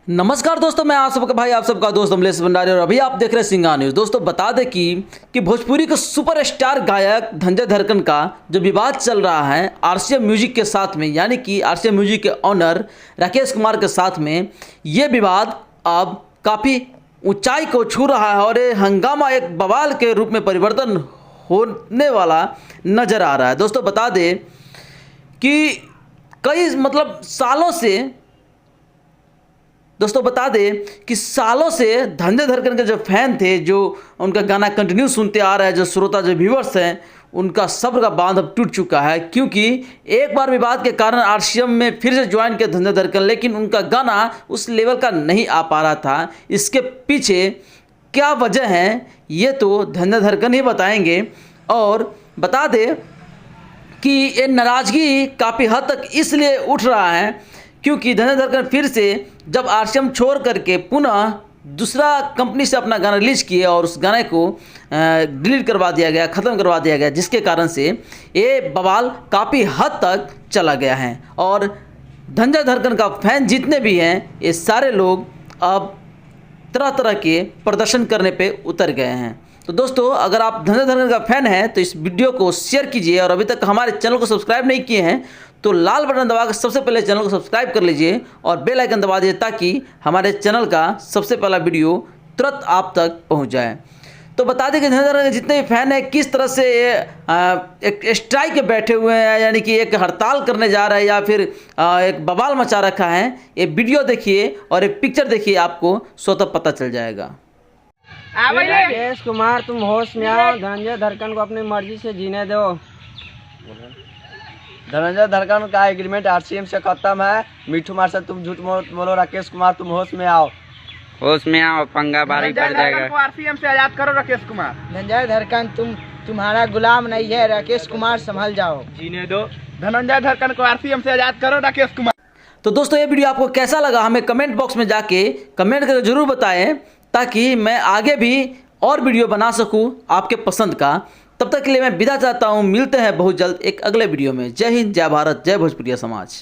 नमस्कार दोस्तों, मैं आप सबका भाई, आप सबका दोस्त अमलेश भंडारी और अभी आप देख रहे हैं सिंघा न्यूज़। दोस्तों बता दें कि भोजपुरी के सुपरस्टार गायक धनंजय धड़कन का जो विवाद चल रहा है आरसीएम म्यूजिक के साथ में, यानी कि आरसीएम म्यूजिक के ऑनर राकेश कुमार के साथ में, ये विवाद अब काफ़ी ऊंचाई को छू रहा है और ये हंगामा एक बवाल के रूप में परिवर्तन होने वाला नज़र आ रहा है। दोस्तों बता दें कि कई सालों से धनंजय धड़कन के जो फैन थे, जो उनका गाना कंटिन्यू सुनते आ रहे हैं, जो श्रोता, जो व्यूवर्स हैं, उनका सब्र का बांध अब टूट चुका है। क्योंकि एक बार विवाद के कारण आरसीएम में फिर से ज्वाइन किया धनंजय धड़कन, लेकिन उनका गाना उस लेवल का नहीं आ पा रहा था। इसके पीछे क्या वजह है ये तो धनंजय धड़कन ही बताएंगे। और बता दें कि ये नाराज़गी काफ़ी हद तक इसलिए उठ रहा है क्योंकि धनंजय धड़कन फिर से जब आरसीएम छोड़ करके पुनः दूसरा कंपनी से अपना गाना रिलीज किए और उस गाने को डिलीट करवा दिया गया, ख़त्म करवा दिया गया, जिसके कारण से ये बवाल काफ़ी हद तक चला गया है। और धनंजय धड़कन का फैन जितने भी हैं, ये सारे लोग अब तरह तरह के प्रदर्शन करने पे उतर गए हैं। तो दोस्तों, अगर आप धनंजय धड़कन का फैन हैं तो इस वीडियो को शेयर कीजिए और अभी तक हमारे चैनल को सब्सक्राइब नहीं किए हैं तो लाल बटन दबाकर सबसे पहले चैनल को सब्सक्राइब कर लीजिए और बेल आइकन दबा दीजिए ताकि हमारे चैनल का सबसे पहला वीडियो तुरंत आप तक पहुंच जाए। तो बता दें कि धनंजय धड़कन के जितने भी फैन हैं किस तरह से एक स्ट्राइक के बैठे हुए हैं, यानी कि एक हड़ताल करने जा रहे हैं या फिर एक बवाल मचा रखा है। ये वीडियो देखिए और ये पिक्चर देखिए, आपको स्वतः पता चल जाएगा। राकेश कुमार, तुम होश में आओ। धनंजय धड़कन को अपनी मर्जी से जीने दो। धनंजय धड़कन का एग्रीमेंट आरसीएम से खत्म है। मिठू मार से तुम झूठ बोलो। राकेश कुमार, तुम होश में आओ। होश में आओ, पंगा भारी पड़ जाएगा। आरसीएम से आजाद करो राकेश कुमार। धनंजय धड़कन तुम्हारा गुलाम नहीं है। राकेश कुमार संभल जाओ, जीने दो। धनंजय धड़कन को आरसीएम से आजाद करो राकेश कुमार। तो दोस्तों, ये वीडियो आपको कैसा लगा हमें कमेंट बॉक्स में जाके कमेंट करके ज़रूर बताएं ताकि मैं आगे भी और वीडियो बना सकूं आपके पसंद का। तब तक के लिए मैं विदा चाहता हूं। मिलते हैं बहुत जल्द एक अगले वीडियो में। जय हिंद, जय भारत, जय भोजपुरिया समाज।